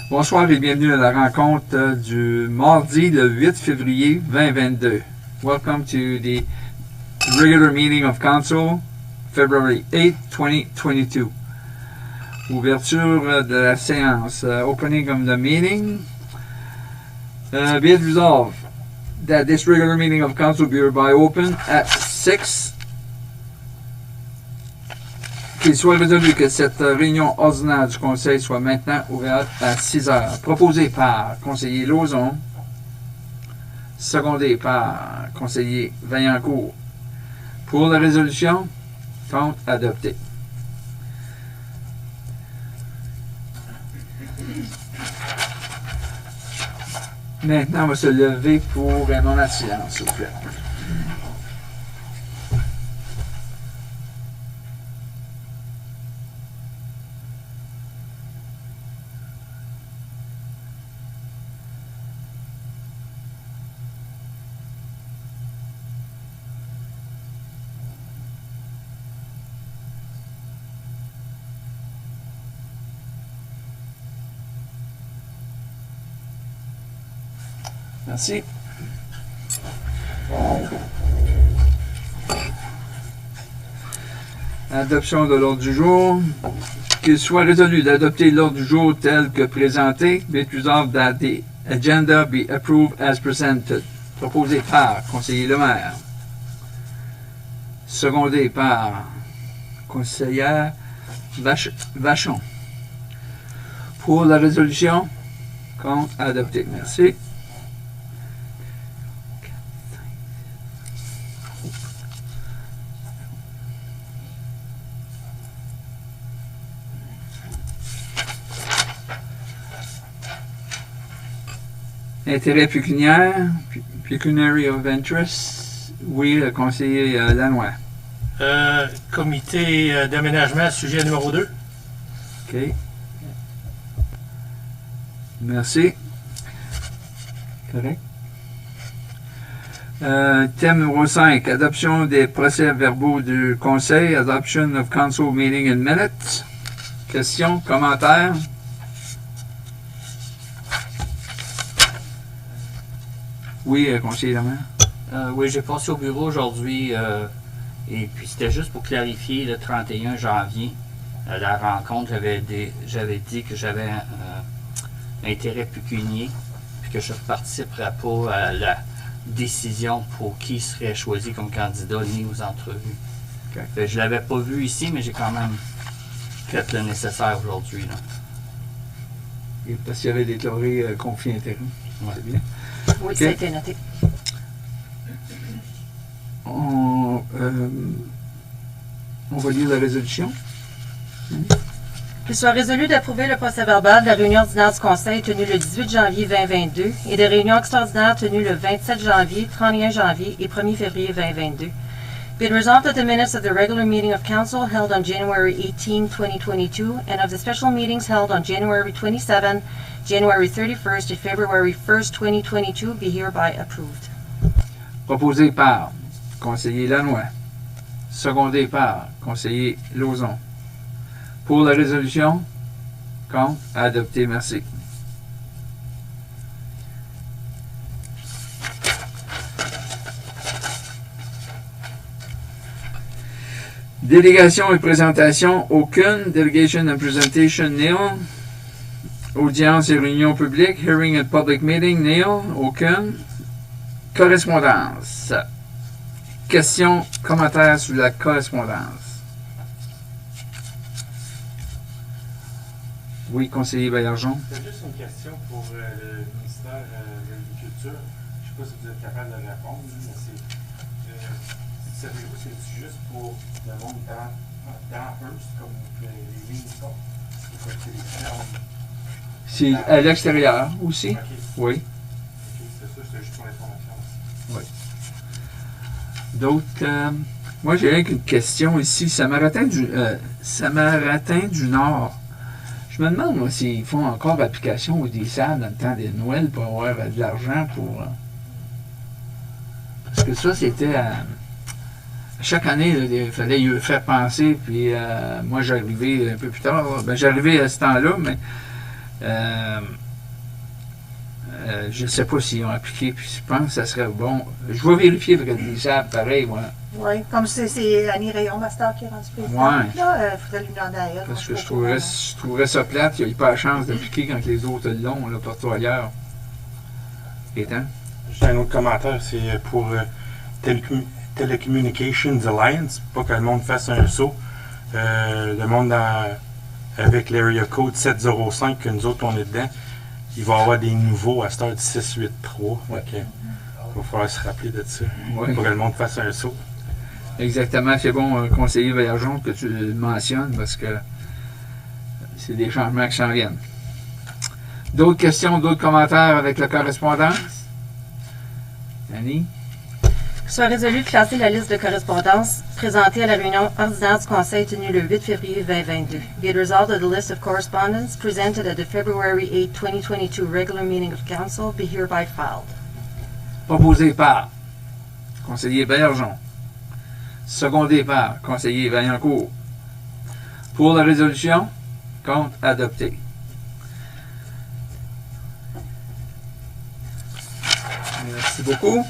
Bonsoir et bienvenue à la rencontre du mardi le 8 février 2022. Welcome to the regular meeting of council, February 8, 2022. Ouverture de la séance. Opening of the meeting. Be it resolved that this regular meeting of council be hereby open at 6. Qu'il soit résolu que cette réunion ordinaire du Conseil soit maintenant ouverte à 6 heures. Proposé par conseiller Lauzon, secondé par conseiller Vaillancourt. Pour la résolution, compte adopté. Maintenant, on va se lever pour un moment de silence, s'il vous plaît. Merci. Adoption de l'ordre du jour. Qu'il soit résolu d'adopter l'ordre du jour tel que présenté. Be it resolved that the agenda be approved as presented. Proposé par conseiller Lemaire. Secondé par conseillère Vachon. Pour la résolution, compte adopté. Merci. Intérêt pécuniaire, pecuniary of interest, oui, le conseiller Lanois. Comité d'aménagement, sujet numéro 2. OK. Merci. Correct. Thème numéro 5, adoption des procès-verbaux du Conseil, adoption of council meeting in minutes. Questions, commentaires? Oui, conseiller Lemaire. Oui, j'ai passé au bureau aujourd'hui et puis c'était juste pour clarifier le 31 janvier, la rencontre, j'avais dit que j'avais un intérêt pécunier puis que je ne participerais pas à la décision pour qui serait choisi comme candidat ni aux entrevues. Okay. Je ne l'avais pas vu ici, mais j'ai quand même fait le nécessaire aujourd'hui. Parce qu'il y avait déclaré conflit d'intérêt. Ouais. C'est bien. Oui, Okay. ça a été noté. On va lire la résolution. Qu'il soit résolu d'approuver le procès-verbal de la réunion ordinaire du Conseil tenue le 18 janvier 2022 et des réunions extraordinaires tenues le 27 janvier, 31 janvier et 1er février 2022. Be it resolved that the minutes of the regular meeting of Council held on January 18, 2022 and of the special meetings held on January 27, January 31st and February 1st, 2022 be hereby approved. Proposé par conseiller Lanois. Secondé par conseiller Lauzon. Pour la résolution, compte adopté. Merci. Délégation et présentation, aucune. Delegation and presentation, nil. Audience et réunion publique, hearing and public meeting, nil. Aucune. Correspondance. Questions, commentaires sur la correspondance. Oui, conseiller Baillargeon. C'est juste une question pour le ministère de l'Agriculture. Je ne sais pas si vous êtes capable de répondre, mais c'est juste pour le monde dans Hearst, comme les lignes sont. C'est à l'extérieur aussi? Okay. Oui. Okay, c'est ça, c'est juste pour l'information aussi. Oui. D'autres. Moi, j'ai une question ici. Samaritain du Nord. Je me demande, moi, s'ils font encore application au DSAD dans le temps des Noël pour avoir de l'argent pour. Parce que ça, c'était. Chaque année, il fallait y faire penser. Puis moi, j'arrivais un peu plus tard. Ben, j'arrivais à ce temps-là, mais Je ne sais pas s'ils ont appliqué, puis je pense que ça serait bon. Je vais vérifier avec les gens, pareil, moi. Oui, comme c'est Annie Rayon Master qui est rendue présidente. Ouais. Là, il faudrait lui demander à elle. Parce que je trouverais ça plate. Il n'y a pas la chance d'appliquer quand les autres l'ont, là, partout ailleurs. Gaétan? J'ai un autre commentaire, c'est pour Telecommunications Alliance, pas que le monde fasse un saut. Le monde avec l'area code 705, que nous autres on est dedans, il va y avoir des nouveaux à cette heure du 683. Ouais. Il va falloir se rappeler de ça. Ouais. Pour que le monde fasse un saut. Exactement. C'est bon, conseiller Vergeon, que tu le mentionnes, parce que c'est des changements qui s'en viennent. D'autres questions, d'autres commentaires avec la correspondance? Annie? Soit résolu de classer la liste de correspondance présentée à la réunion ordinaire du Conseil tenue le 8 février 2022. Be it resolved that the list of correspondence presented at the February 8, 2022 regular meeting of Council be hereby filed. Proposé par conseiller Bergeon. Secondé par conseiller Vaillancourt. Pour la résolution, contre adopté. Merci beaucoup.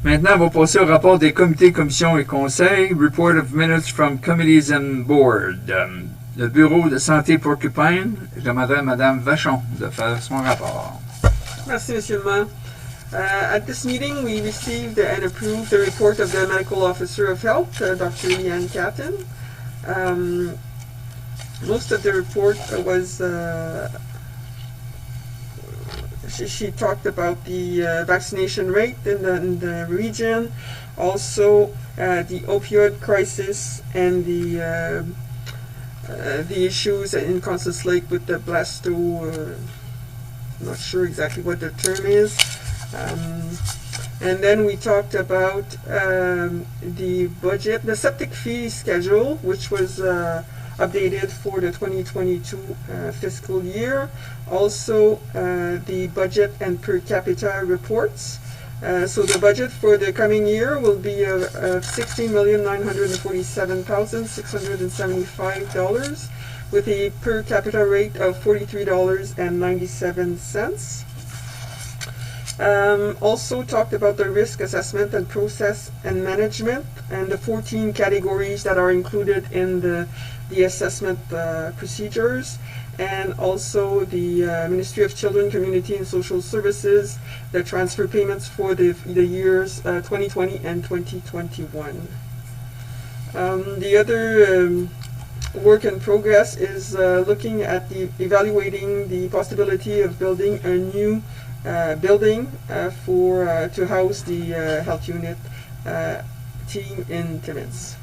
Maintenant, on va passer au rapport des comités, commissions et conseils. Report of minutes from committees and board. Le bureau de santé Porcupine, je demanderai à Mme Vachon de faire son rapport. Merci, Monsieur le Maire. At this meeting, we received and approved the report of the Medical Officer of Health, Dr. Leanne Catton. Most of the report was, she talked about the vaccination rate in the region, also the opioid crisis and the issues in Constance Lake with the blasto, I'm not sure exactly what the term is. And then we talked about the budget, the septic fee schedule, which was updated for the 2022 fiscal year. Also, the budget and per capita reports. So the budget for the coming year will be $16,947,675 with a per capita rate of $43.97. Also talked about the risk assessment and process and management and the 14 categories that are included in the assessment procedures, and also the Ministry of Children, Community and Social Services, the transfer payments for the years 2020 and 2021. The other work in progress is looking at evaluating the possibility of building a new building to house the health unit team in Timmins.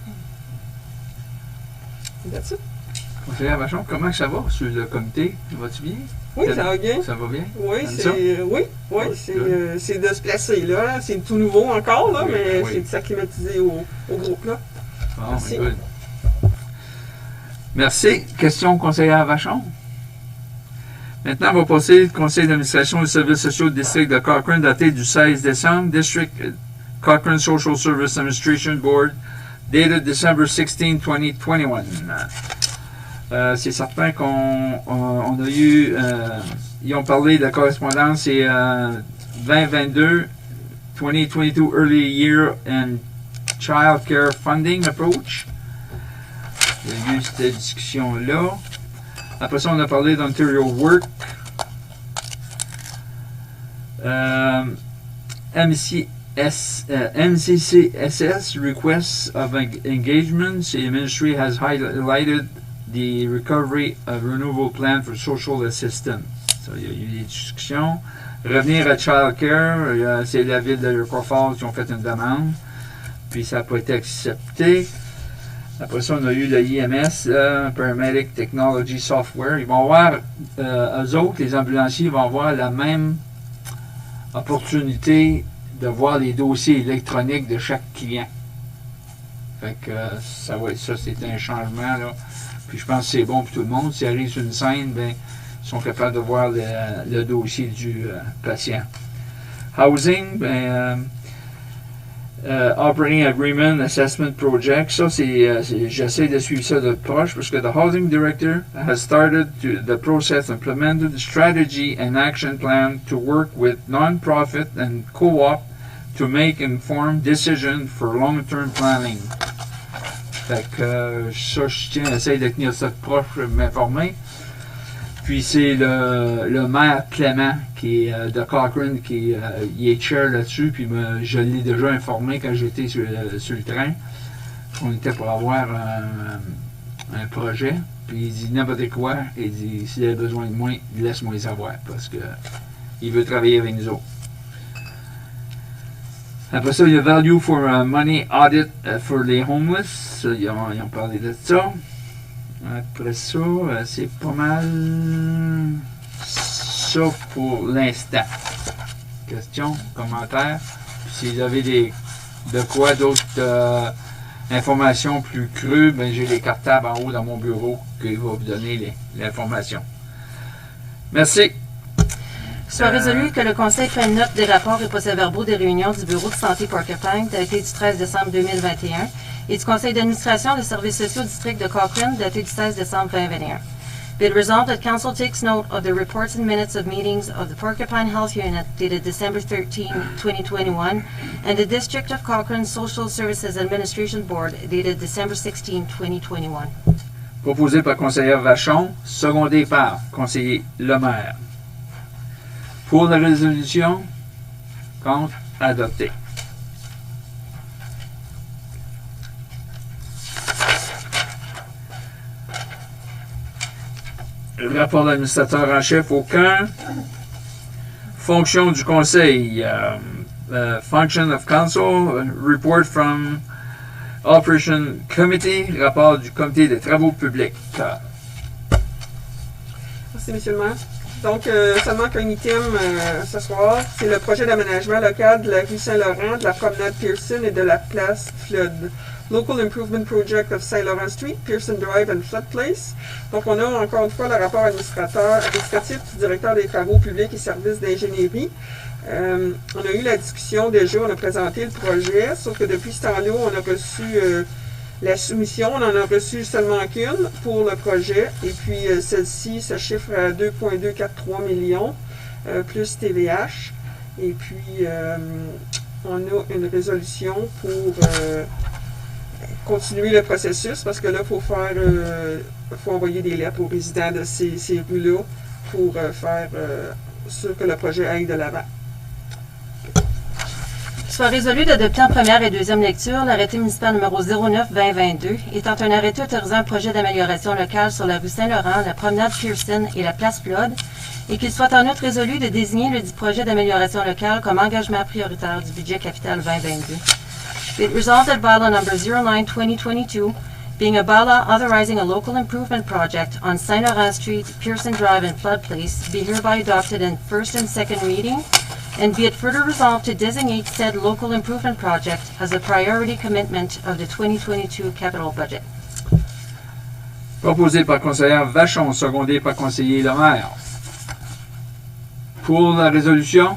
That's it. Conseiller Vachon, comment ça va sur le comité? Va-tu bien? Oui, ça va bien. Ça va bien? Oui, Oui, c'est de se placer là. C'est tout nouveau encore, là, oui, mais oui. c'est de s'acclimatiser au groupe là. Bon, Merci. good. Merci. Question conseillère Vachon? Maintenant, on va passer au conseil d'administration des services sociaux du district de Cochrane, daté du 16 décembre. District Cochrane Social Service Administration Board, dated December 16, 2021. C'est certain qu'on a eu, ils ont parlé de la correspondance et 2022, 2022 Early Year and Child Care Funding Approach. Il y a eu cette discussion-là. Après ça, on a parlé d'Ontario Work. MCCSS requests of engagement. The ministry has highlighted the recovery of renewable plan for social assistance. So, il y a eu des discussions. Revenir à Child Care, c'est la ville de River Falls qui ont fait une demande. Puis ça n'a pas été accepté. Après ça, on a eu le IMS, Paramedic Technology Software. Ils vont avoir, eux autres, les ambulanciers, vont avoir la même opportunité de voir les dossiers électroniques de chaque client. Fait que ça va être ça, c'est un changement, là. Puis je pense que c'est bon pour tout le monde. S'ils arrivent sur une scène, ben, ils sont capables de voir le dossier du patient. Housing, ben, Operating Agreement Assessment Project. Ça, j'essaie de suivre ça de proche parce que the Housing Director has started the process, implemented the strategy and action plan to work with non-profit and co-op to make informed decisions for long-term planning. Fait que ça, je tiens à essayer de tenir ça de proche pour m'informer. Puis c'est le maire Clément qui est de Cochrane qui il est chair là-dessus. Puis je l'ai déjà informé quand j'étais sur le train. On était pour avoir un projet. Puis il dit n'importe quoi. Il dit s'il a besoin de moi, laisse-moi le savoir parce que il veut travailler avec nous autres. Après ça, il y a Value for Money Audit for les Homeless. Ils ont parlé de ça. Après ça, c'est pas mal ça pour l'instant. Questions, commentaires. Puis si vous avez de quoi d'autres informations plus crues, ben j'ai les cartables en haut dans mon bureau qui va vous donner l'information. Merci. Soit résolu que le Conseil prenne note des rapports et procès-verbaux des réunions du Bureau de santé Porcupine daté du 13 décembre 2021 et du Conseil d'administration des services sociaux du district de Cochrane daté du 16 décembre 2021. Be it resolved that Council takes note of the reports and minutes of meetings of the Porcupine Health Unit dated December 13, 2021 and the District of Cochrane Social Services Administration Board dated December 16, 2021. Proposé par conseillère Vachon, secondé par conseiller Lemaire. Pour la résolution, contre, adopté. Le rapport de l'administrateur en chef, aucun. Fonction du conseil, function of council, report from operation committee, rapport du comité des travaux publics. Merci, monsieur le maire. Donc, seulement qu'un item ce soir, c'est le projet d'aménagement local de la rue Saint-Laurent, de la promenade Pearson et de la place Flood. Local Improvement Project of Saint-Laurent Street, Pearson Drive and Flood Place. Donc, on a encore une fois le rapport administratif du directeur des travaux publics et services d'ingénierie. On a eu la discussion déjà, on a présenté le projet, sauf que depuis ce temps-là, on a reçu la soumission, on en a reçu seulement qu'une pour le projet, et puis celle-ci se chiffre à 2,243 millions, plus TVH. Et puis, on a une résolution pour continuer le processus, parce que là, il faut envoyer des lettres aux résidents de ces rues-là pour faire sûr que le projet aille de l'avant. Soit résolu d'adopter en première et deuxième lecture l'arrêté municipal numéro 09-2022, étant un arrêté autorisant un projet d'amélioration locale sur la rue Saint-Laurent, la promenade Pearson et la place Flood, et qu'il soit en outre résolu de désigner le dit projet d'amélioration locale comme engagement prioritaire du budget capital 2022. Be it resolved that bylaw number 09-2022, being a bylaw authorizing a local improvement project on Saint Laurent Street, Pearson Drive, and Flood Place, be hereby adopted in first and second reading, and be it further resolved to designate said local improvement project as a priority commitment of the 2022 capital budget. Proposé par conseillère Vachon, secondé par conseiller Lemaire. Pour la résolution,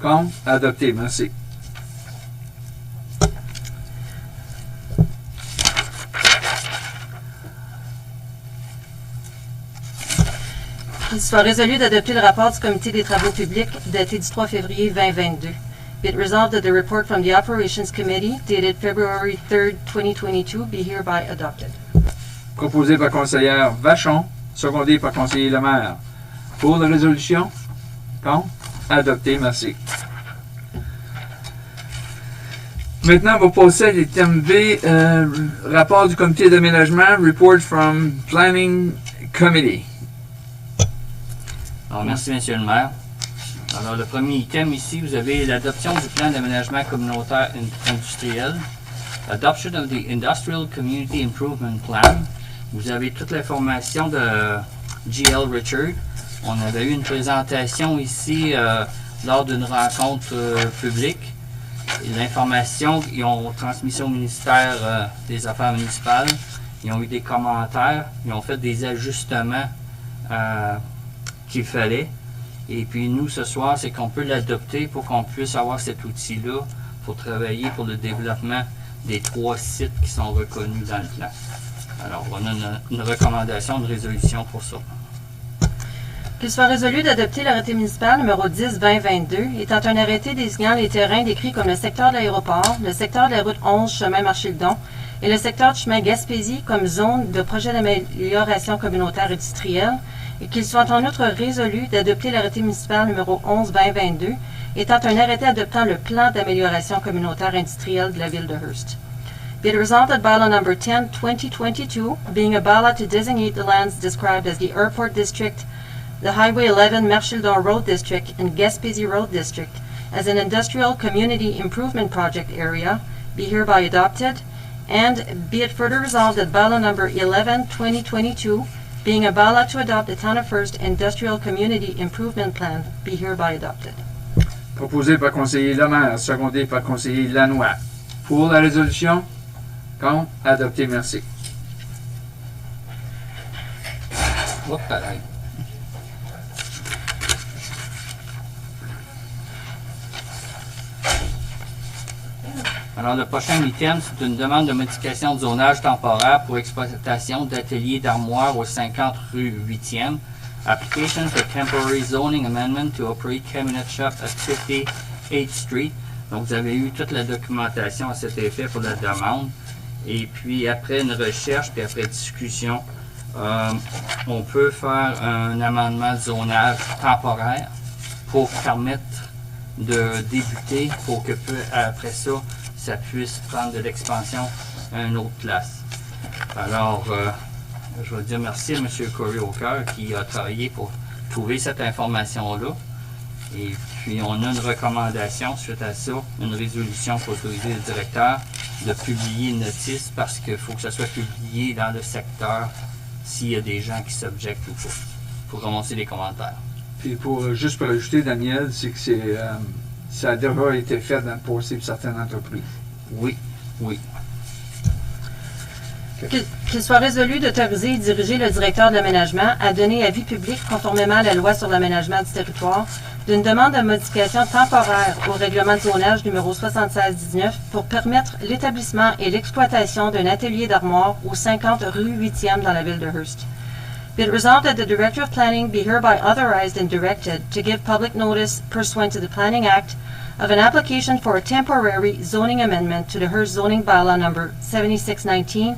contre, adopté. Merci. Qu'il soit résolu d'adopter le rapport du Comité des travaux publics daté du 3 février 2022. Be it resolved that the report from the Operations Committee dated February 3, 2022 be hereby adopted. Proposé par conseillère Vachon, secondé par conseiller Lemaire. Pour la résolution, contre, adopté. Merci. Maintenant, on va passer à l'item B, rapport du comité d'aménagement, report from Planning Committee. Alors, merci, Monsieur le maire. Alors, le premier item ici, vous avez l'adoption du plan d'aménagement communautaire industriel. Adoption of the Industrial Community Improvement Plan. Vous avez toute l'information de G.L. Richard. On avait eu une présentation ici lors d'une rencontre publique. L'information, ils ont transmis au ministère des Affaires municipales. Ils ont eu des commentaires. Ils ont fait des ajustements qu'il fallait. Et puis nous, ce soir, c'est qu'on peut l'adopter pour qu'on puisse avoir cet outil-là pour travailler pour le développement des 3 sites qui sont reconnus dans le plan. Alors, on a une recommandation de résolution pour ça. Qu'il soit résolu d'adopter l'arrêté municipal numéro 10-2022, étant un arrêté désignant les terrains décrits comme le secteur de l'aéroport, le secteur de la route 11 chemin Marché-le-Don et le secteur du chemin Gaspésie comme zone de projet d'amélioration communautaire industrielle, et qu'il soit en outre résolu d'adopter l'arrêté municipal numéro 11-2022, étant un arrêté adoptant le plan d'amélioration communautaire industrielle de la ville de Hearst. Be it resolved that bylaw number 10-2022, being a bylaw to designate the lands described as the Airport District, the Highway 11 Marshildon Road District, and Gaspésie Road District as an industrial community improvement project area, be hereby adopted, and be it further resolved that bylaw number 11-2022, being a bylaw to adopt the Town of Hearst Industrial Community Improvement Plan, be hereby adopted. Proposé par conseiller Lemaire, secondé par conseiller Lanois. Pour la résolution? Contre? Adopté, merci. Oups, pareil. Alors, le prochain item, c'est une demande de modification de zonage temporaire pour exploitation d'ateliers d'armoire au 50 rue 8e. Application for temporary zoning amendment to operate cabinet shop at 58th Street. Donc, vous avez eu toute la documentation à cet effet pour la demande. Et puis, après une recherche, puis après discussion, on peut faire un amendement de zonage temporaire pour permettre de débuter, pour que après ça, ça puisse prendre de l'expansion à une autre place. Alors, je veux dire merci à M. Corey Hawker qui a travaillé pour trouver cette information-là. Et puis, on a une recommandation suite à ça, une résolution pour autoriser le directeur de publier une notice parce qu'il faut que ça soit publié dans le secteur s'il y a des gens qui s'objectent ou pas, pour remonter les commentaires. Puis juste pour ajouter, Daniel, c'est que ça a déjà été fait dans le passé pour certaines entreprises. Oui, oui. Qu'il soit résolu d'autoriser et diriger le directeur de l'aménagement à donner avis public conformément à la loi sur l'aménagement du territoire d'une demande de modification temporaire au règlement de zonage numéro 7619 pour permettre l'établissement et l'exploitation d'un atelier d'armoire au 50 rue 8e dans la ville de Hearst. Be it resolved that the Director of Planning be hereby authorized and directed to give public notice pursuant to the Planning Act of an application for a temporary zoning amendment to the Hearst zoning bylaw number 7619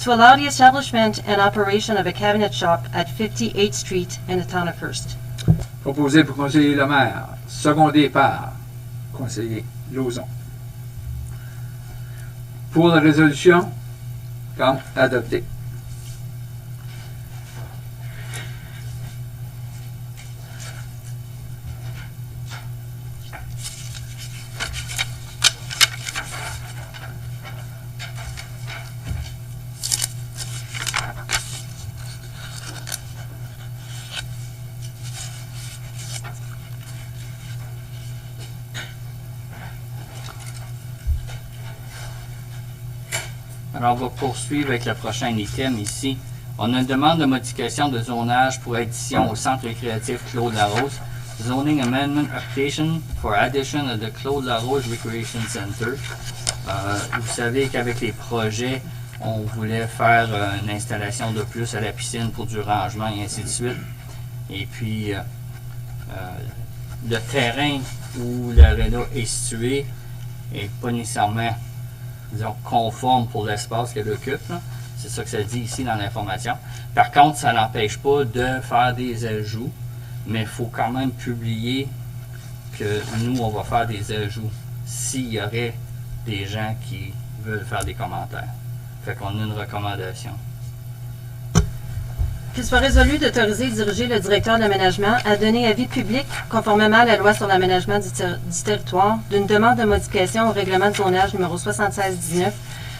to allow the establishment and operation of a cabinet shop at 58th Street in the town of Hearst. Proposé pour conseiller Lemaire, secondé par conseiller Lauzon. Pour la résolution? Contre? Adopté. Alors, on va poursuivre avec le prochain item ici. On a une demande de modification de zonage pour addition au centre récréatif Claude Larose. Zoning Amendment Application for addition of the Claude Larose Recreation Center. Vous savez qu'avec les projets, on voulait faire une installation de plus à la piscine pour du rangement et ainsi de suite. Et puis, le terrain où l'aréna est situé n'est pas nécessairement, disons, conforme pour l'espace qu'elle occupe. C'est ça que ça dit ici dans l'information. Par contre, ça n'empêche pas de faire des ajouts, mais il faut quand même publier que nous, on va faire des ajouts s'il y aurait des gens qui veulent faire des commentaires. Fait qu'on a une recommandation. Qu'il soit résolu d'autoriser et diriger le directeur de l'aménagement à donner avis public, conformément à la loi sur l'aménagement du territoire, d'une demande de modification au règlement de zonage numéro 7619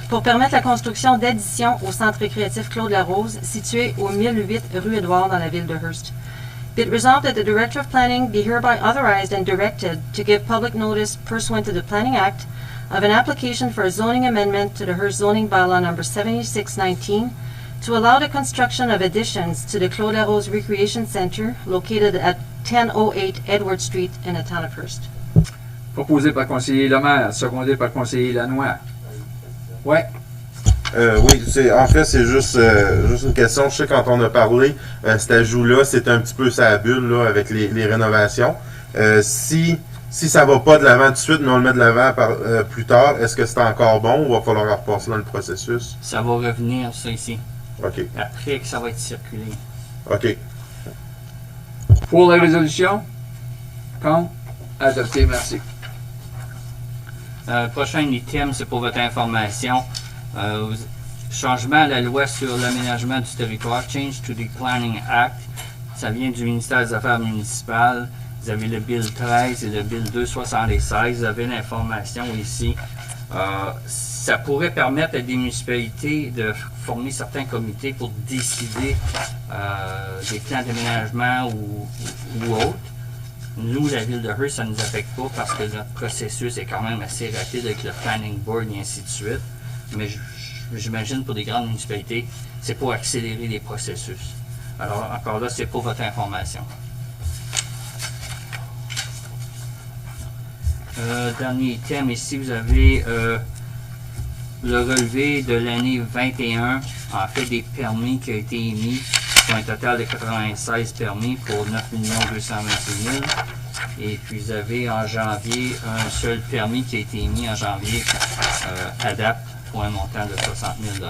pour permettre la construction d'additions au centre récréatif Claude Larose, situé au 1008 rue Édouard dans la ville de Hearst. Be it resolved that the Director of Planning be hereby authorized and directed to give public notice pursuant to the Planning Act of an application for a zoning amendment to the Hearst zoning bylaw number 7619 to allow the construction of additions to the Claude Larose Recreation Center located at 1008 Edward Street in the town of Hearst. Proposé par conseiller Lemaire, secondé par conseiller Lanois. Ouais. Oui, en fait, c'est juste une question. Je sais quand on a parlé, cet ajout-là, c'était un petit peu sa bulle là, avec les rénovations. Si ça va pas de l'avant tout de suite, mais on le met de l'avant plus tard, est-ce que c'est encore bon ou va falloir repasser dans le processus? Ça va revenir, ça ici. OK. Après que ça va être circulé. OK. Pour la résolution? Contre? Adopté, merci. Prochain item, c'est pour votre information. Changement à la loi sur l'aménagement du territoire, Change to the Planning Act. Ça vient du ministère des Affaires municipales. Vous avez le Bill 13 et le Bill 276. Vous avez l'information ici. Ça pourrait permettre à des municipalités de former certains comités pour décider des plans d'aménagement ou autres. Nous, la ville de Hearst, ça ne nous affecte pas parce que notre processus est quand même assez rapide avec le Planning Board et ainsi de suite. Mais j'imagine pour des grandes municipalités, c'est pour accélérer les processus. Alors, encore là, c'est pour votre information. Dernier item ici, vous avez le relevé de l'année 21, en fait des permis qui ont été émis, pour un total de 96 permis pour 9 226 000. Et puis vous avez en janvier un seul permis qui a été émis en janvier à date pour un montant de 60 000 $.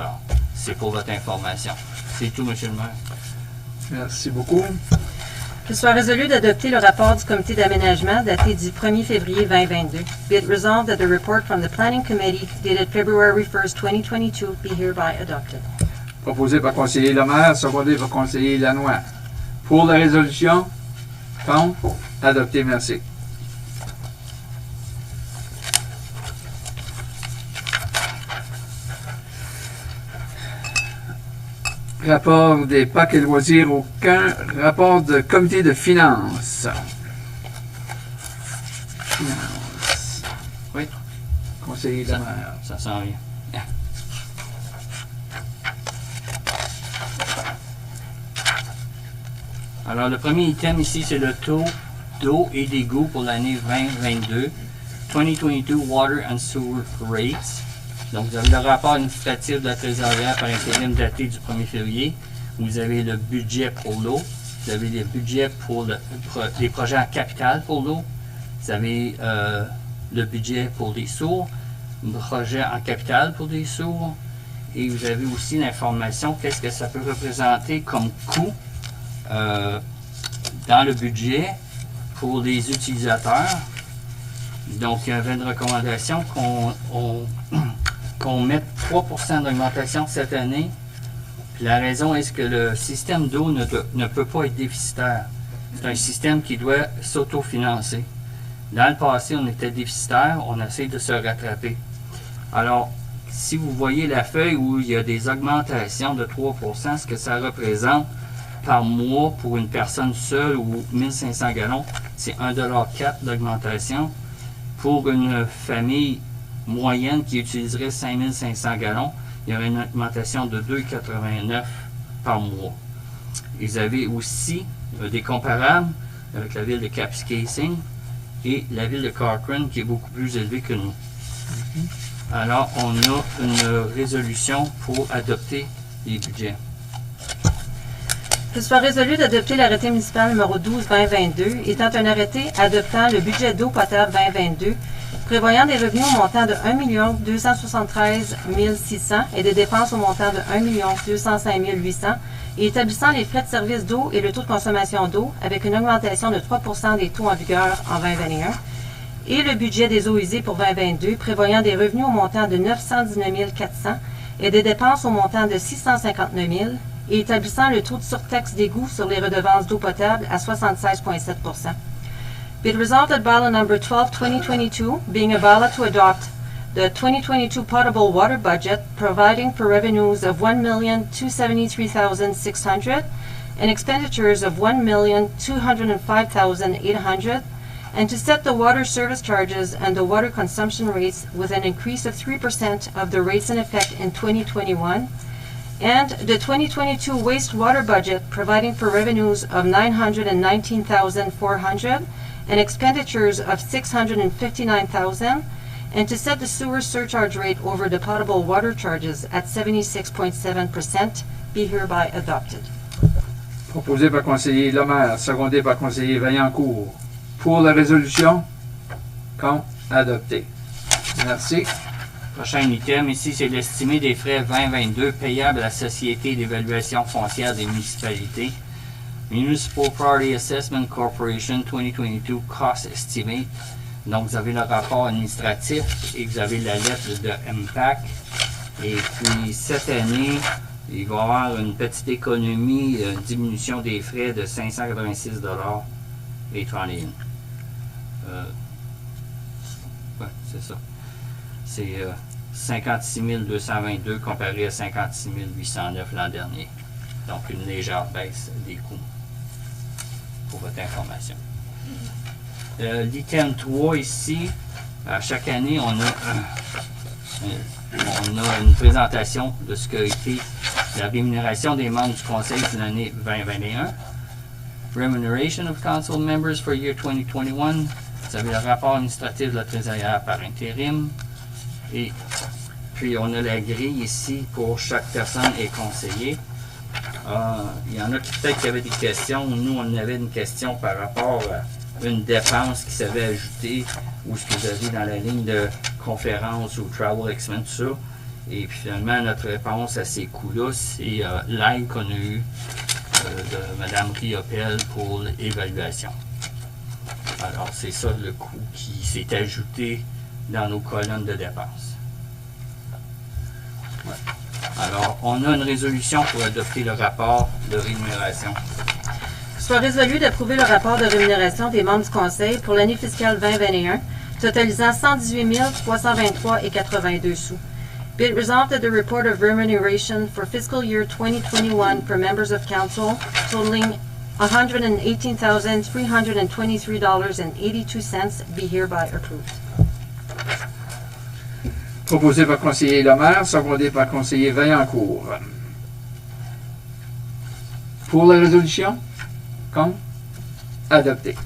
C'est pour votre information. C'est tout, M. le maire. Merci beaucoup. Qu'il soit résolu d'adopter le rapport du comité d'aménagement daté du 1er février 2022. Be it resolved that the report from the Planning Committee dated February 1st, 2022 be hereby adopted. Proposé par conseiller Lemaire, secondé par conseiller Lanois. Pour la résolution? Contre? Adopté, merci. Rapport des parcs et loisirs, aucun. Rapport de comité de finances. Finances. Oui. Conseiller Lemaire. Ça sent bien. Alors, le premier item ici, c'est le taux d'eau et d'égout pour l'année 2022. 2022 Water and Sewer Rates. Donc, vous avez le rapport administratif de la trésorière par intérim daté du 1er février. Vous avez le budget pour l'eau. Vous avez le budget pour les projets en capital pour l'eau. Vous avez le budget pour les sourds, le projet en capital pour les sourds. Et vous avez aussi l'information, qu'est-ce que ça peut représenter comme coût dans le budget pour les utilisateurs. Donc, il y avait une recommandation qu'on mette 3% d'augmentation cette année. Puis la raison est que le système d'eau ne peut pas être déficitaire. C'est un système qui doit s'autofinancer. Dans le passé, on était déficitaire, on essaie de se rattraper. Alors, si vous voyez la feuille où il y a des augmentations de 3%, ce que ça représente par mois pour une personne seule ou 1500 gallons, c'est 1,04 $ d'augmentation. Pour une famille moyenne qui utiliserait 5500 gallons, il y aurait une augmentation de 2,89 par mois. Et vous avez aussi des comparables avec la ville de Kapuskasing et la ville de Cochrane qui est beaucoup plus élevée que nous. Alors, on a une résolution pour adopter les budgets. Qu'il soit résolu d'adopter l'arrêté municipal numéro 12-2022, étant un arrêté adoptant le budget d'eau potable 2022, prévoyant des revenus au montant de 1 273 600 et des dépenses au montant de 1 205 800 et établissant les frais de service d'eau et le taux de consommation d'eau avec une augmentation de 3% des taux en vigueur en 2021 et le budget des eaux usées pour 2022, prévoyant des revenus au montant de 919 400 et des dépenses au montant de 659 000 et établissant le taux de surtaxe d'égout sur les redevances d'eau potable à 76,7 %. Be it resolved that bylaw number 12-2022, being a bylaw to adopt the 2022 potable water budget, providing for revenues of $1,273,600 and expenditures of $1,205,800, and to set the water service charges and the water consumption rates with an increase of 3% of the rates in effect in 2021, and the 2022 wastewater budget, providing for revenues of $919,400 and expenditures of $659,000, and to set the sewer surcharge rate over the potable water charges at 76.7% be hereby adopted. Proposé par conseiller Lemaire, secondé par conseiller Vaillancourt. Pour la résolution? Contre? Adopté. Merci. Prochain item ici, c'est l'estimé des frais 2022 payables à la Société d'évaluation foncière des municipalités. Municipal Property Assessment Corporation 2022 Cost Estimate. Donc, vous avez le rapport administratif et vous avez la lettre de MPAC. Et puis, cette année, il va y avoir une petite économie, une diminution des frais de 586 $ et 31. Ouais, c'est ça. C'est 56 222 comparé à 56 809 l'an dernier. Donc, une légère baisse des coûts, pour votre information. L'item 3 ici, à chaque année, on a une présentation de ce qu'a été la rémunération des membres du Conseil de l'année 2021. Remuneration of Council Members for year 2021. Vous avez le rapport administratif de la trésorière par intérim. Et puis, on a la grille ici pour chaque personne et conseiller. Il y en a qui peut-être qui avaient des questions. Nous, on avait une question par rapport à une dépense qui s'avait ajoutée ou ce que vous avez dans la ligne de conférence ou travel expense, tout ça. Et puis finalement, notre réponse à ces coûts-là, c'est l'aide qu'on a eue de Mme Riopel pour l'évaluation. Alors, c'est ça le coût qui s'est ajouté dans nos colonnes de dépenses. Ouais. Alors, on a une résolution pour adopter le rapport de rémunération. Soit résolu d'approuver le rapport de rémunération des membres du Conseil pour l'année fiscale 2021, totalisant 118 323,82 sous. Be it resolved that the report of remuneration for fiscal year 2021 for members of council totaling $118,323.82 be hereby approved. Proposé par conseiller Lemaire, secondé par conseiller Vaillancourt. Pour la résolution? Contre? Adopté.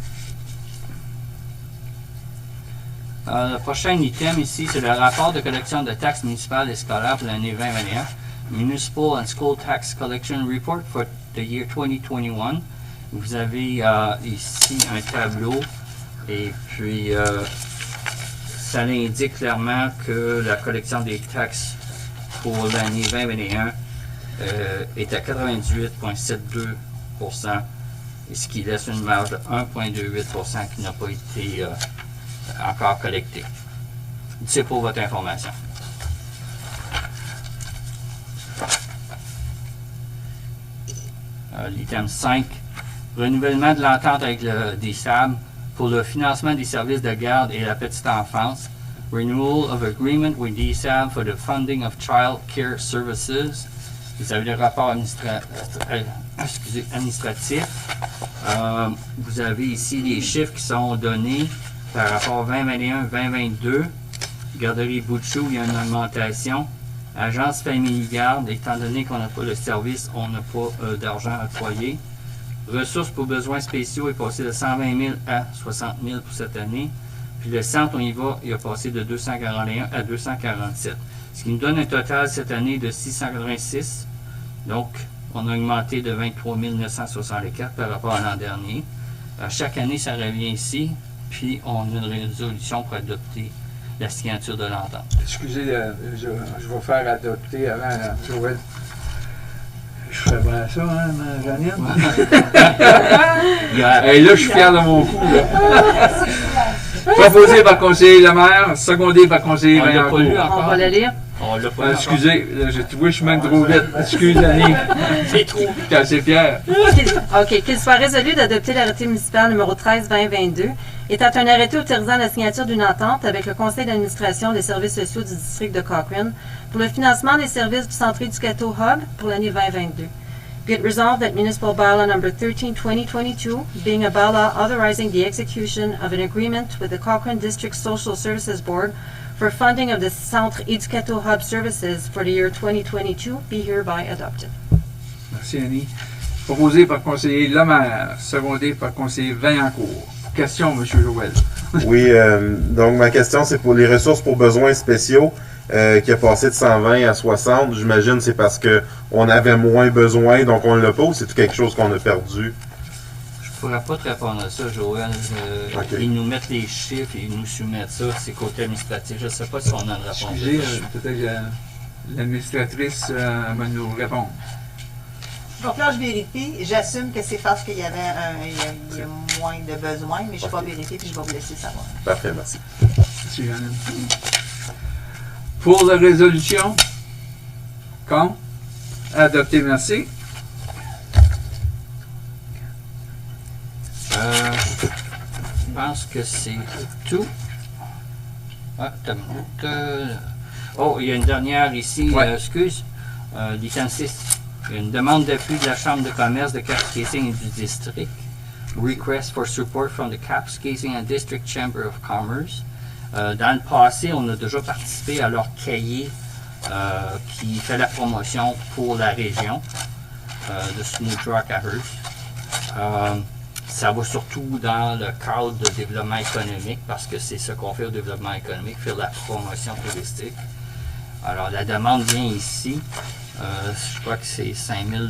Le prochain item ici, c'est le rapport de collection de taxes municipales et scolaires pour l'année 2021. Municipal and School Tax Collection Report for the year 2021. Vous avez ici un tableau et puis ça indique clairement que la collection des taxes pour l'année 2021 est à 98,72%, ce qui laisse une marge de 1,28% qui n'a pas été encore collectée. C'est pour votre information. L'item 5, renouvellement de l'entente avec le DSAB pour le financement des services de garde et la petite enfance. Renewal of agreement with DSAB for the funding of child care services. Vous avez le rapport administratif. Vous avez ici les chiffres qui sont donnés par rapport 2021-2022. Garderie Bouchou, il y a une augmentation. Agence Famille Garde, étant donné qu'on n'a pas le service, on n'a pas d'argent octroyé. Ressources pour besoins spéciaux est passé de 120 000 à 60 000 pour cette année. Puis le centre, on y va, il a passé de 241 à 247. Ce qui nous donne un total cette année de 686. Donc, on a augmenté de 23 964 par rapport à l'an dernier. Chaque année, ça revient ici. Puis, on a une résolution pour adopter la signature de l'entente. Excusez, je vais faire adopter avant Joël. Je fais bien ça, hein, Janine? Et là, je suis fier de mon coup. Proposé par conseiller Lemaire, secondé par conseiller Vaillancourt. On va le lire. On l'a pas excusez, tu vois, je suis même trop vite. Excuse, Annie. C'est trop. Je suis assez fier. OK. Qu'il soit résolu d'adopter l'arrêté municipal numéro 13-2022, étant un arrêté autorisant la signature d'une entente avec le conseil d'administration des services sociaux du district de Cochrane pour le financement des services du Centre Éducato Hub pour l'année 2022. Be it resolved that Municipal Bylaw Number 13-2022, being a bylaw authorizing the execution of an agreement with the Cochrane District Social Services Board for funding of the Centre Éducato Hub services for the year 2022, be hereby adopted. Merci, Annie. Proposé par conseiller Lemaire, secondé par conseiller Vaillancourt. question, M. Joël. Oui, donc ma question, c'est pour les ressources pour besoins spéciaux, qui a passé de 120 à 60. J'imagine c'est parce qu'on avait moins besoin, donc on l'a pas, ou c'est quelque chose qu'on a perdu? Je pourrais pas te répondre à ça, Joël. Ok. Ils nous mettent les chiffres et ils nous soumettent ça. C'est côté administratif. Je sais pas si on a une réponse. Excusez, peut-être que l'administratrice va nous répondre. Donc là, je vérifie. J'assume que c'est parce qu'il y avait il y a moins de besoins, mais je vais vérifier puis je vais vous laisser savoir. Parfait, merci. Merci, Jeanne. Pour la résolution, contre, adopté, merci. Je pense que c'est tout. Ah, t'as une minute. Oh, il y a une dernière ici, Ouais. excuse. L'item 6. Il y a une demande d'appui de la Chambre de commerce de Kapuskasing et du district. Request for support from the Kapuskasing and District Chamber of Commerce. Dans le passé, on a déjà participé à leur cahier qui fait la promotion pour la région de Smooth Rock à Hearst. Ça va surtout dans le cadre de développement économique parce que c'est ce qu'on fait au développement économique, faire la promotion touristique. Alors la demande vient ici. Je crois que c'est 5 000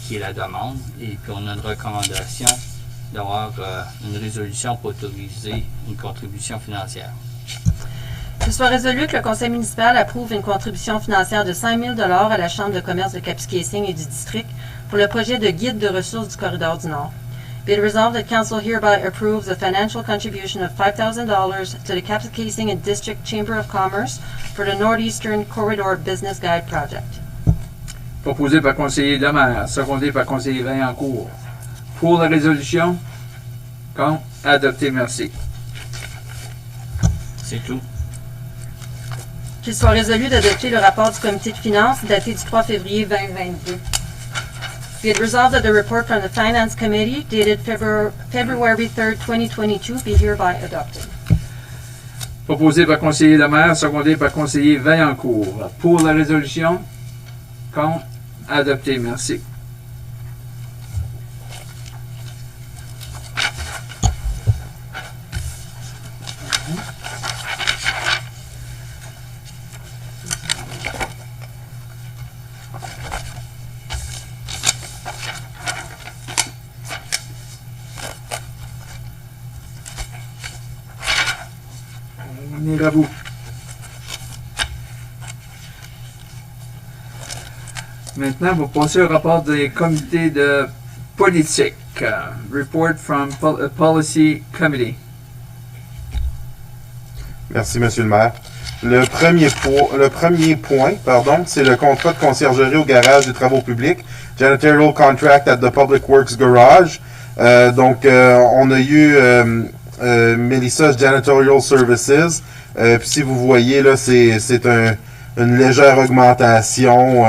qui est la demande. Et puis on a une recommandation d'avoir une résolution pour autoriser une contribution financière. Qu'il soit résolu que le conseil municipal approuve une contribution financière de 5 000 à la Chambre de commerce de Kapuskasing et du district pour le projet de guide de ressources du corridor du Nord. Be it resolved that council hereby approves a financial contribution of $5,000 to the Kapuskasing and District Chamber of Commerce for the Northeastern Corridor Business Guide Project. Proposé par conseiller Lemaire, secondé par conseiller Vaillancourt. Pour la résolution, contre, adopté, merci. C'est tout. Qu'il soit résolu d'adopter le rapport du comité de finances daté du 3 février 2022. Be it resolved that the report from the Finance Committee dated February 3rd, 2022 be hereby adopted. Proposé par conseiller Lemaire, secondé par conseiller Vaillancourt. Pour la résolution, contre, adopté, merci. On est à vous. Maintenant, on va passer au rapport des comités de politique. Report from Policy Committee. Merci, Monsieur le maire. Le premier point, c'est le contrat de conciergerie au garage des travaux publics, Janitorial Contract at the Public Works Garage. On a eu Melissa's Janitorial Services. Puis si vous voyez, là, c'est une légère augmentation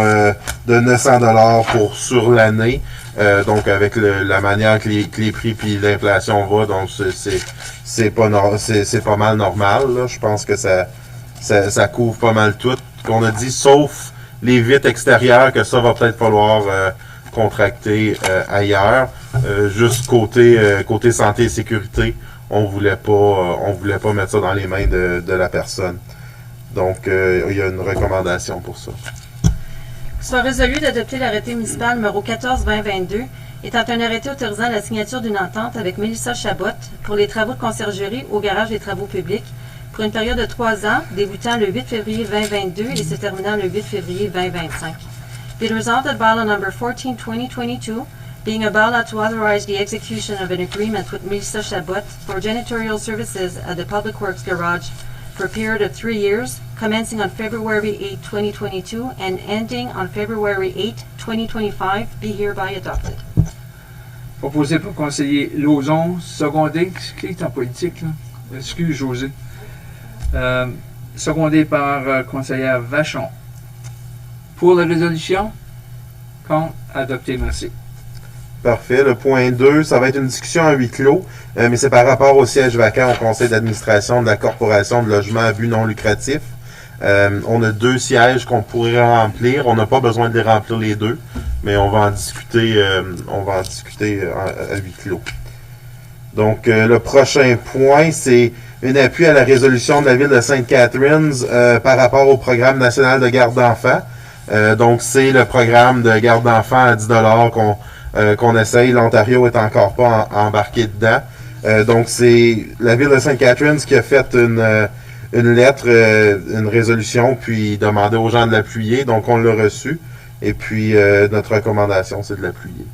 de 900$ sur l'année. Donc avec la manière que les prix puis l'inflation va, donc c'est pas mal normal, là. Je pense que ça couvre pas mal tout. Qu'on a dit, sauf les vitres extérieures, que ça va peut-être falloir contracter ailleurs. Juste côté santé et sécurité, on voulait pas mettre ça dans les mains de la personne. Donc il y a une recommandation pour ça. Soit résolu d'adopter l'arrêté municipal numéro 14-2022, étant un arrêté autorisant la signature d'une entente avec Mélissa Chabot pour les travaux de conciergerie au garage des travaux publics pour une période de 3 ans, débutant le 8 février 2022 et se terminant le 8 février 2025. Be it resolved that bylaw number 14-2022, being a bylaw to authorize the execution of an agreement with Mélissa Chabot for janitorial services at the Public Works Garage for a period of 3 years, commencing on February 8, 2022 and ending on February 8, 2025, be hereby adopted. Proposé par conseiller Lauzon, secondé, qui est en politique, là? Excuse, José. Secondé par conseillère Vachon. Pour la résolution, contre, adopté, merci. Parfait. Le point 2, ça va être une discussion à huis clos, mais c'est par rapport au siège vacant au conseil d'administration de la Corporation de logement à but non lucratif. On a 2 sièges qu'on pourrait remplir. On n'a pas besoin de les remplir les 2, mais on va en discuter à huis clos. Donc, le prochain point, c'est un appui à la résolution de la ville de St. Catharines par rapport au programme national de garde d'enfants. Donc, c'est le programme de garde d'enfants à 10 $ qu'on essaye. L'Ontario est encore pas embarqué dedans. Donc, c'est la ville de St. Catharines qui a fait une lettre, une résolution, puis demandé aux gens de l'appuyer. Donc, on l'a reçu. Et puis, notre recommandation, c'est de l'appuyer.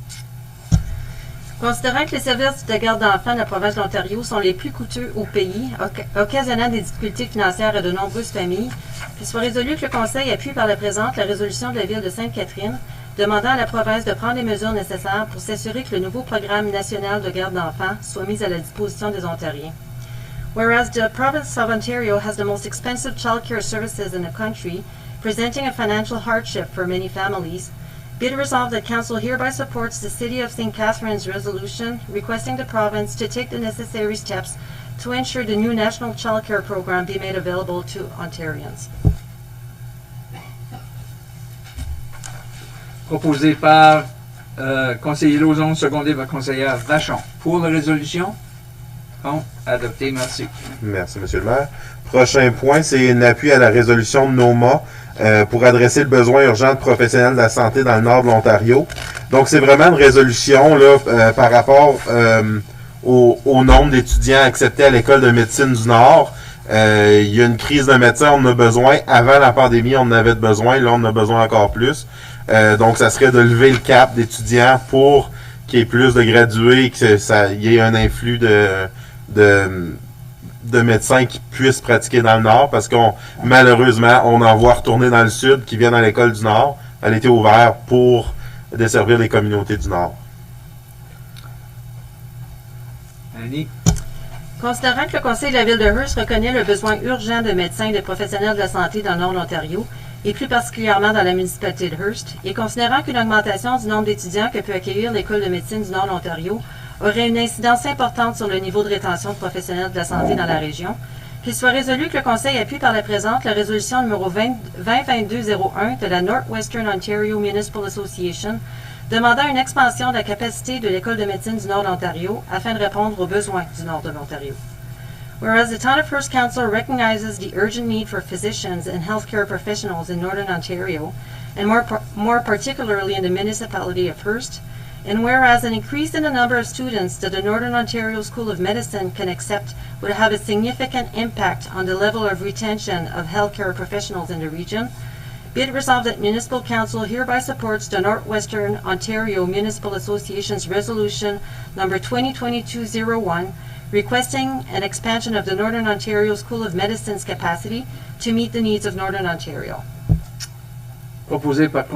Considérant que les services de garde d'enfants de la province de l'Ontario sont les plus coûteux au pays, occasionnant des difficultés financières à de nombreuses familles, qu'il soit résolu que le Conseil appuie par la présente la résolution de la ville de Sainte-Catherine, demandant à la province de prendre les mesures nécessaires pour s'assurer que le nouveau programme national de garde d'enfants soit mis à la disposition des Ontariens. Whereas the province of Ontario has the most expensive child care services in the country, presenting a financial hardship for many families, be it resolved that Council hereby supports the City of St. Catharines resolution requesting the province to take the necessary steps to ensure the new National Child Care Program be made available to Ontarians. Proposé par conseiller Lauzon, secondé par conseillère Vachon. Pour la résolution? Bon, adopté, merci. Merci, M. le maire. Prochain point, c'est un appui à la résolution de NOMA pour adresser le besoin urgent de professionnels de la santé dans le nord de l'Ontario. Donc, c'est vraiment une résolution là, par rapport au nombre d'étudiants acceptés à l'École de médecine du Nord. Il y a une crise de médecins, on en a besoin. Avant la pandémie, on en avait besoin. Là, on en a besoin encore plus. Donc, ça serait de lever le cap d'étudiants pour qu'il y ait plus de gradués, qu'il y ait un influx de médecins qui puissent pratiquer dans le Nord, parce qu'on malheureusement, on en voit retourner dans le Sud qui viennent à l'École du Nord. Elle était ouverte pour desservir les communautés du Nord. Annie? Considérant que le Conseil de la Ville de Hearst reconnaît le besoin urgent de médecins et de professionnels de la santé dans le nord de l'Ontario, et plus particulièrement dans la municipalité de Hearst, et considérant qu'une augmentation du nombre d'étudiants que peut accueillir l'École de médecine du nord de l'Ontario aurait une incidence importante sur le niveau de rétention de professionnels de la santé dans la région, qu'il soit résolu que le Conseil appuie par la présente la résolution numéro 2022-01 de la Northwestern Ontario Municipal Association, demandant une expansion de la capacité de l'École de médecine du nord de l'Ontario afin de répondre aux besoins du nord de l'Ontario. Whereas the Town of Hearst Council recognizes the urgent need for physicians and healthcare professionals in Northern Ontario, and more particularly in the municipality of Hearst, and whereas an increase in the number of students that the Northern Ontario School of Medicine can accept would have a significant impact on the level of retention of healthcare professionals in the region, be it resolved that Municipal Council hereby supports the Northwestern Ontario Municipal Association's Resolution number 2022-01, requesting an expansion of the Northern Ontario School of Medicine's capacity to meet the needs of Northern Ontario. Proposé par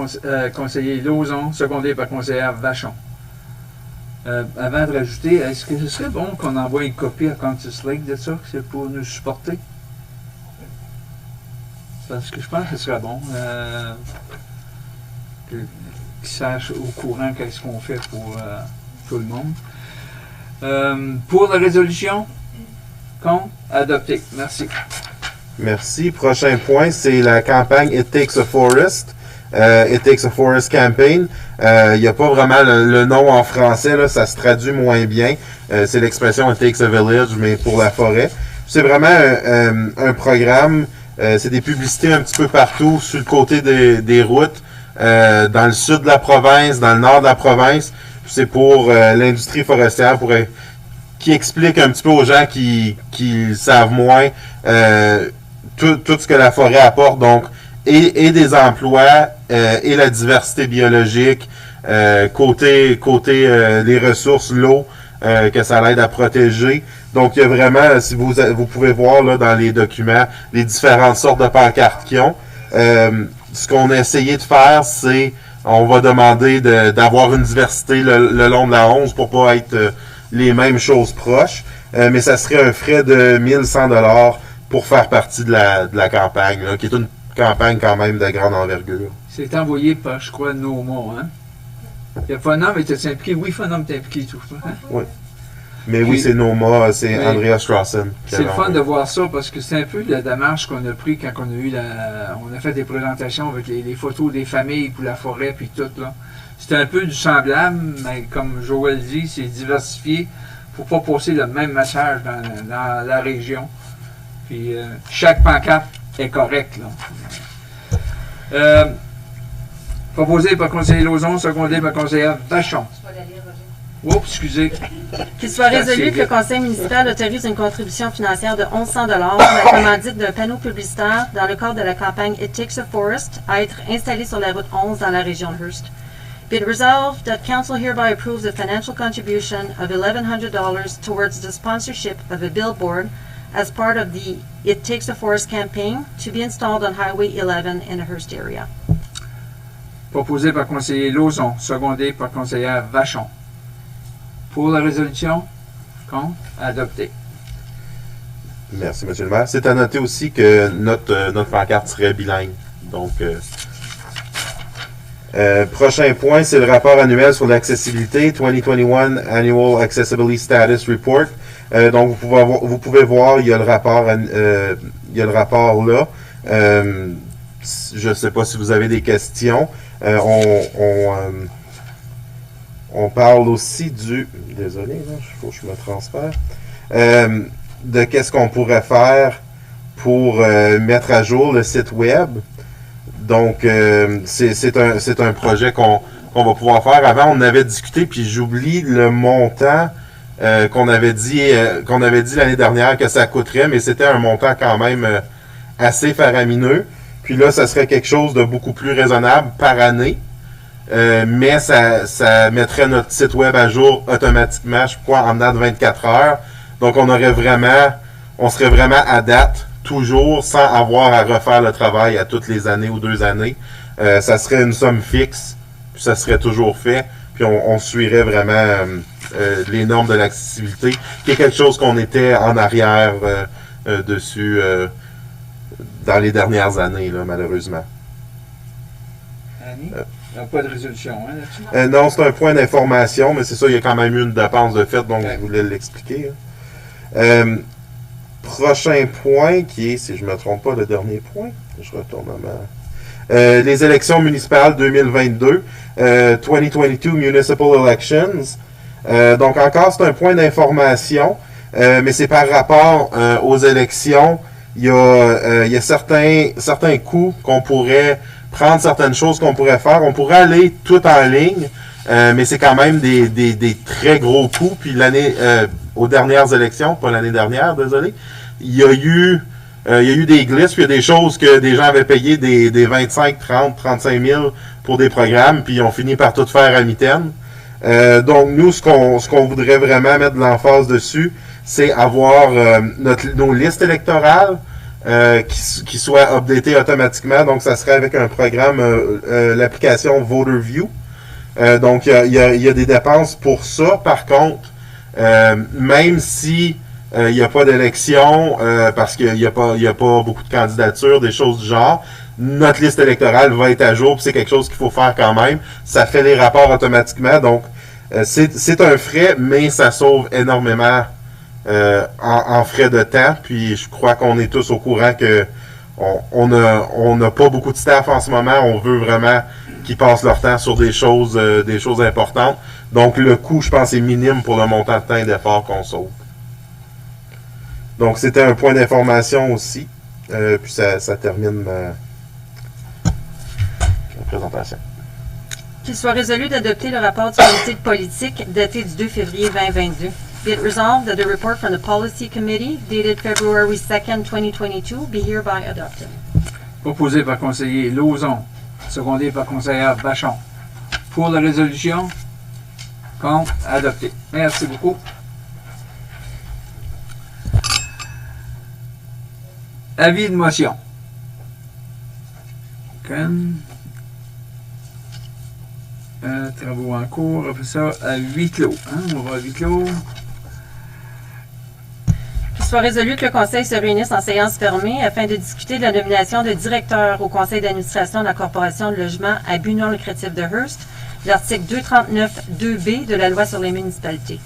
conseiller Lauzon, secondé par conseillère Vachon. Avant de rajouter, est-ce que ce serait bon qu'on envoie une copie à Countess Lake de ça, c'est pour nous supporter? Parce que je pense que ce serait bon qu'ils sachent au courant qu'est-ce qu'on fait pour tout le monde. Pour la résolution, adopté. Merci. Merci. Prochain point, c'est la campagne It Takes a Forest. It Takes a Forest Campaign. Il n'y a pas vraiment le nom en français, là, ça se traduit moins bien. C'est l'expression It Takes a Village, mais pour la forêt. C'est vraiment un programme, c'est des publicités un petit peu partout, sur le côté des routes, dans le sud de la province, dans le nord de la province. C'est pour l'industrie forestière, qui explique un petit peu aux gens qui savent moins tout ce que la forêt apporte, donc et des emplois et la diversité biologique, côté les ressources, l'eau, que ça l'aide à protéger. Donc il y a vraiment, si vous pouvez voir là dans les documents, les différentes sortes de pancartes qu'ils ont. Ce qu'on a essayé de faire, c'est on va demander d'avoir une diversité le long de la 11 pour pas être les mêmes choses proches, mais ça serait un frais de 1100 $ pour faire partie de la campagne, là, qui est une campagne quand même de grande envergure. C'est envoyé par, je crois, Noma, hein? Il y a Fonum était impliqué. Oui, Fonum est impliqué tout ça. Hein? Oui. Mais puis, oui, c'est Noma, c'est Andrea Strassen. C'est le fun de voir ça parce que c'est un peu la démarche qu'on a pris quand on a eu on a fait des présentations avec les photos des familles pour la forêt puis tout là. C'est un peu du semblable, mais comme Joël dit, c'est diversifié faut pas passer le même message dans la région. Puis chaque pancarte est correcte. Là. Proposé par conseiller Lauzon, secondé par conseillère Vachon. Oups, excusez. Qu'il soit résolu que le conseil municipal autorise une contribution financière de 1100 $ pour la commandite d'un panneau publicitaire dans le cadre de la campagne It Takes a Forest à être installé sur la route 11 dans la région de Hearst. Be it resolved that council hereby approves the financial contribution of $1,100 towards the sponsorship of a billboard as part of the It Takes a Forest campaign to be installed on Highway 11 in the Hearst area. Proposé par conseiller Lauzon, secondé par conseillère Vachon. Pour la résolution, contre, adopté. Merci, M. le maire. C'est à noter aussi que notre pancarte serait bilingue. Donc, prochain point, c'est le rapport annuel sur l'accessibilité, 2021 Annual Accessibility Status Report. Donc, vous pouvez voir, il y a le rapport là. Je ne sais pas si vous avez des questions. On parle aussi du... Désolé, il faut que je me transfère. De qu'est-ce qu'on pourrait faire pour mettre à jour le site web. Donc, c'est un projet qu'on va pouvoir faire. Avant, on avait discuté, puis j'oublie le montant qu'on avait dit l'année dernière que ça coûterait, mais c'était un montant quand même assez faramineux. Puis là, ça serait quelque chose de beaucoup plus raisonnable par année. Mais ça mettrait notre site web à jour automatiquement, je crois, en dedans de 24 heures. Donc, on serait vraiment à date, toujours, sans avoir à refaire le travail à toutes les années ou 2 années. Ça serait une somme fixe, puis ça serait toujours fait. Puis on suivrait vraiment les normes de l'accessibilité, qui est quelque chose qu'on était en arrière dessus dans les dernières années, là, malheureusement. Annie? Il n'y a pas de résolution, hein, là-dessus? Non, c'est un point d'information, mais c'est ça, il y a quand même eu une dépense de fait, donc je voulais l'expliquer. Prochain point, qui est, si je ne me trompe pas, le dernier point. Je retourne à ma... les élections municipales 2022, 2022 Municipal Elections. Donc encore, c'est un point d'information, mais c'est par rapport aux élections. Il y a certains coûts qu'on pourrait prendre, certaines choses qu'on pourrait faire. On pourrait aller tout en ligne, mais c'est quand même des très gros coûts. Puis aux dernières élections, pas l'année dernière, désolé, il y a eu des glisses, puis il y a des choses que des gens avaient payé des 25, 30, 35 000 pour des programmes, puis ils ont fini par tout faire à mitaine. Donc nous, ce qu'on voudrait vraiment mettre de l'emphase dessus, c'est avoir nos listes électorales qui soient updatées automatiquement. Donc ça serait avec un programme, l'application VoterView. Donc il y a des dépenses pour ça. Par contre, même si il n'y a pas d'élection, parce qu'il n'y a pas beaucoup de candidatures, des choses du genre, notre liste électorale va être à jour, puis c'est quelque chose qu'il faut faire quand même. Ça fait les rapports automatiquement, donc c'est un frais, mais ça sauve énormément en frais de temps. Puis je crois qu'on est tous au courant que on n'a pas beaucoup de staff en ce moment. On veut vraiment qu'ils passent leur temps sur des choses importantes. Donc le coût, je pense, est minime pour le montant de temps et d'effort qu'on sauve. Donc c'était un point d'information aussi. Puis ça termine ma présentation. Qu'il soit résolu d'adopter le rapport du comité de politique daté du 2 février 2022. Be it resolved that the report from the Policy Committee dated February 2nd, 2022 be hereby adopted. Proposé par conseiller Lauzon, secondé par conseillère Vachon. Pour la résolution, contre, adopté. Merci beaucoup. Avis de motion. Travaux en cours, on fait ça à huis clos. On va à huis clos. Qu'il soit résolu que le Conseil se réunisse en séance fermée afin de discuter de la nomination de directeur au Conseil d'administration de la Corporation de logement à but non lucratif de Hearst, l'article 239-2B de la Loi sur les municipalités.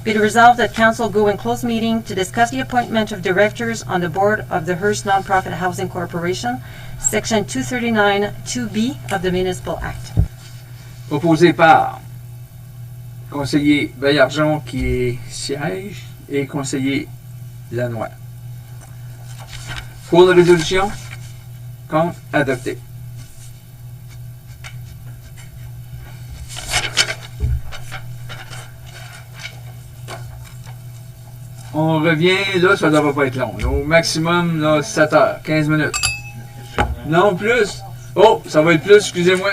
Be it resolved that Council go in closed meeting to discuss the appointment of directors on the board of the Hearst Nonprofit Housing Corporation, Section 239-2B of the Municipal Act. Proposé par conseiller Baillargeon qui est siège et conseiller Lanois. Pour la résolution, contre, adopté. On revient, là, ça ne devrait pas être long. Au maximum, là, 7 heures, 15 minutes. Non, plus. Oh, ça va être plus, excusez-moi.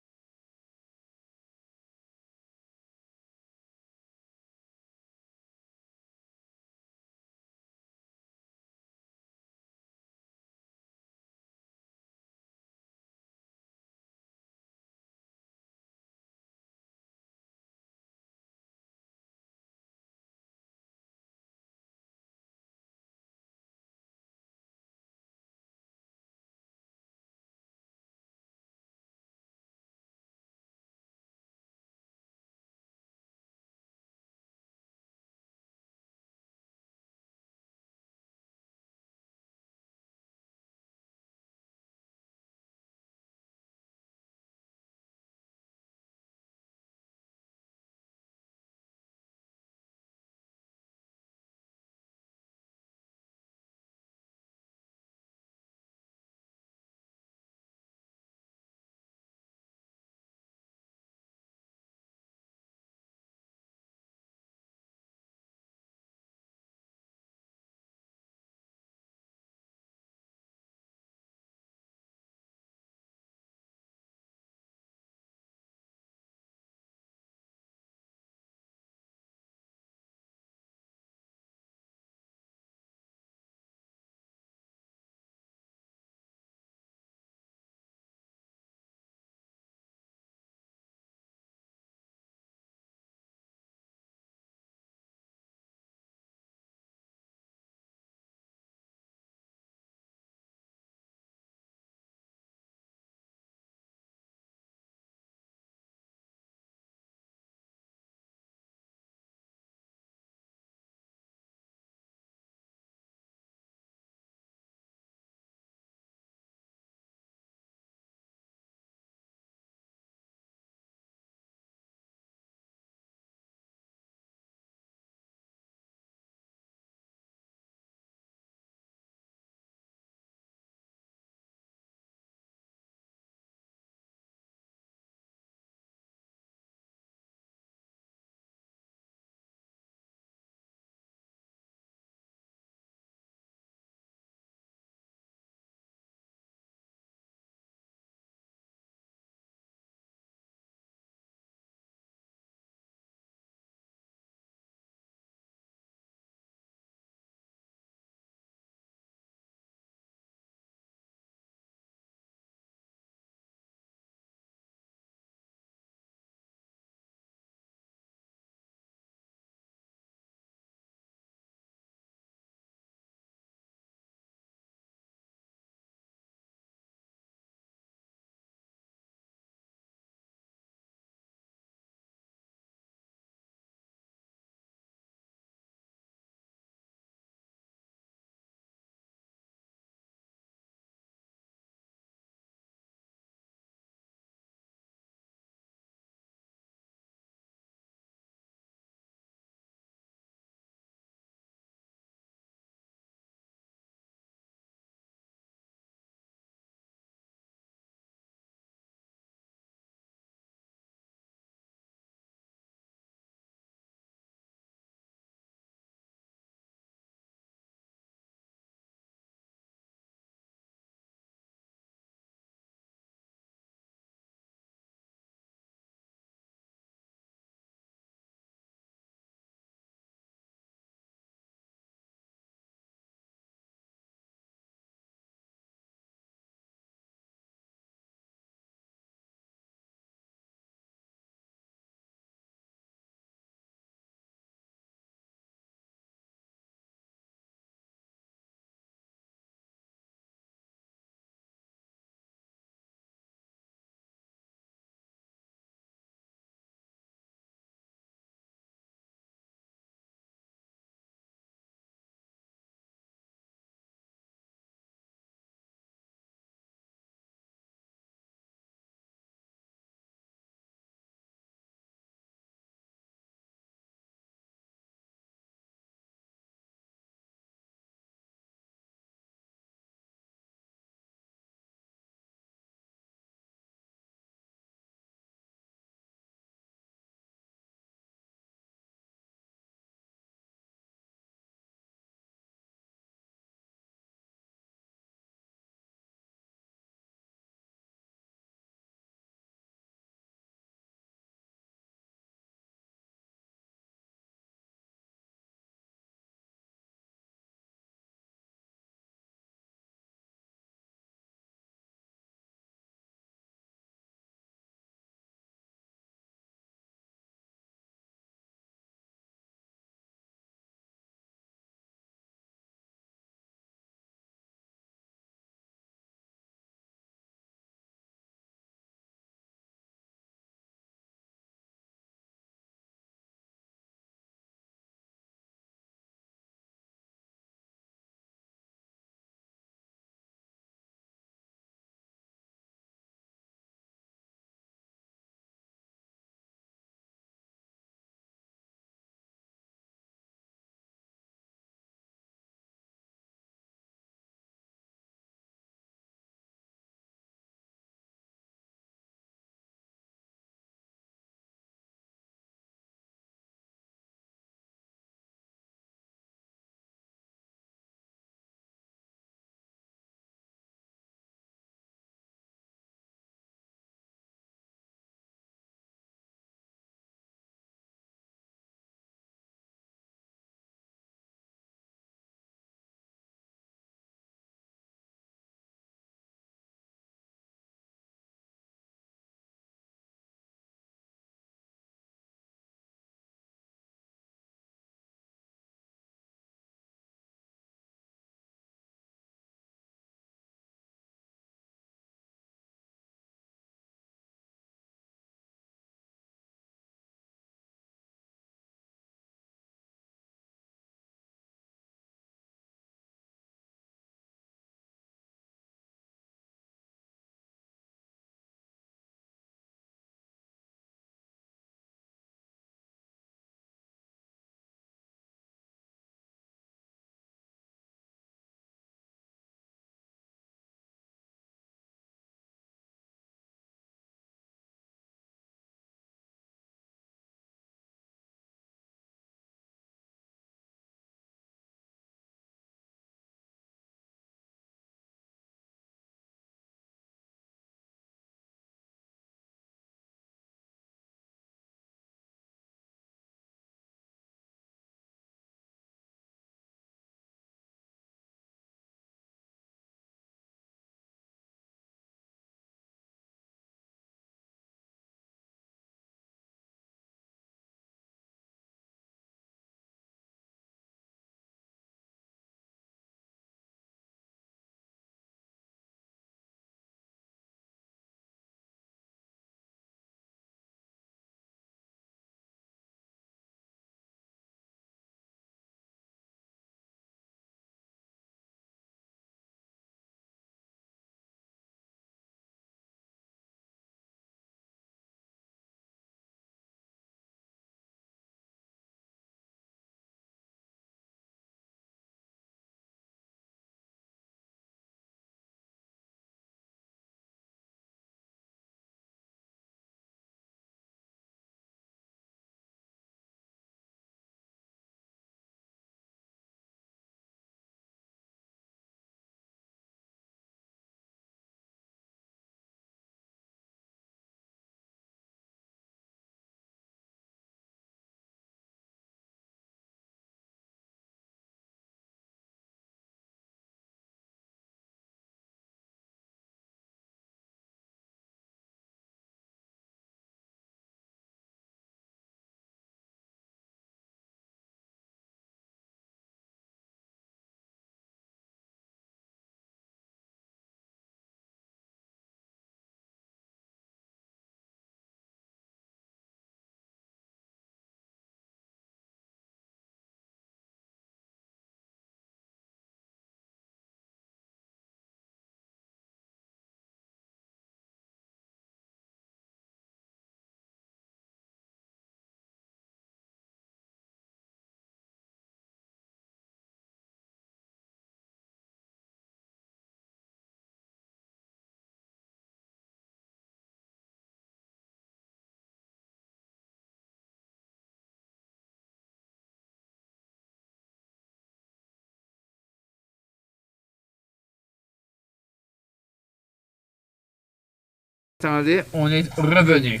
attendez, on est revenu.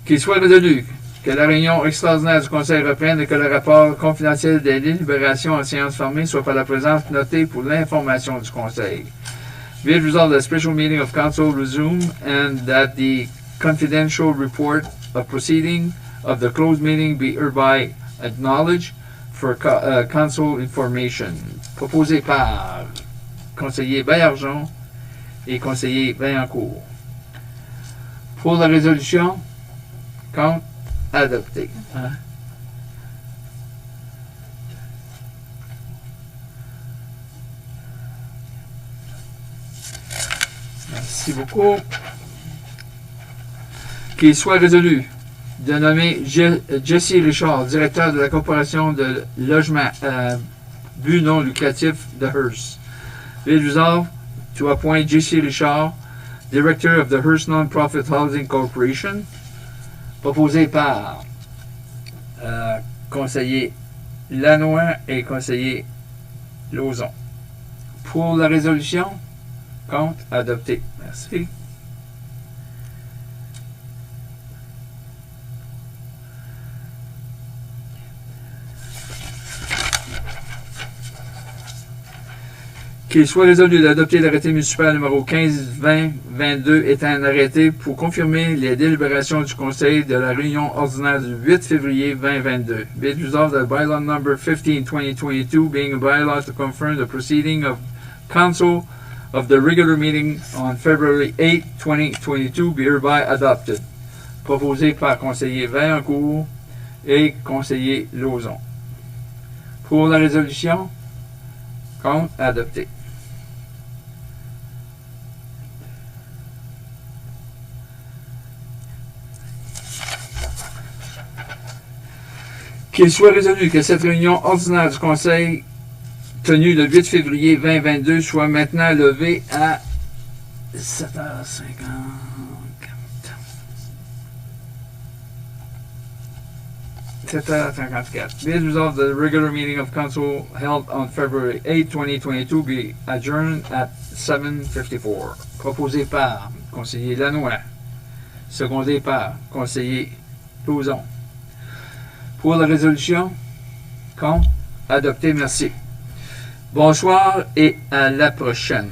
Qu'il soit résolu que la réunion extraordinaire du Conseil reprenne et que le rapport confidentiel des délibérations en séance fermée soit par la présence notée pour l'information du Conseil. Be it resolved that the special meeting of council resume and that the confidential report of proceeding of the closed meeting be hereby acknowledged for council information. Proposé par conseiller Baillargeon et conseiller Vaillancourt. Pour la résolution, contre, adopté. Hein? Merci beaucoup. Qu'il soit résolu de nommer Jesse Richard, directeur de la Corporation de logement à but non lucratif de Hearst. Be it resolved to appoint Jesse Richard, director of the Hearst Non-Profit Housing Corporation, proposé par conseiller Lannoy et conseiller Lauzon. Pour la résolution, contre, adopté. Merci. Qu'il soit résolu d'adopter l'arrêté municipal numéro 15-20-22 étant un arrêté pour confirmer les délibérations du Conseil de la réunion ordinaire du 8 février 2022. Be it resolved that bylaw number 15-2022 being a bylaw to confirm the proceeding of Council of the regular meeting on February 8, 2022 be hereby adopted. Proposé par conseiller Vaillancourt et conseiller Lauzon. Pour la résolution, contre, adopté. Qu'il soit résolu que cette réunion ordinaire du Conseil tenue le 8 février 2022 soit maintenant levée à 7h54. 7h54. Be it resolved that the regular meeting of council held on February 8, 2022 be adjourned at 7:54. Proposé par conseiller Lannoy. Secondé par conseiller Lauzon. Pour la résolution, contre, adopté, merci. Bonsoir et à la prochaine.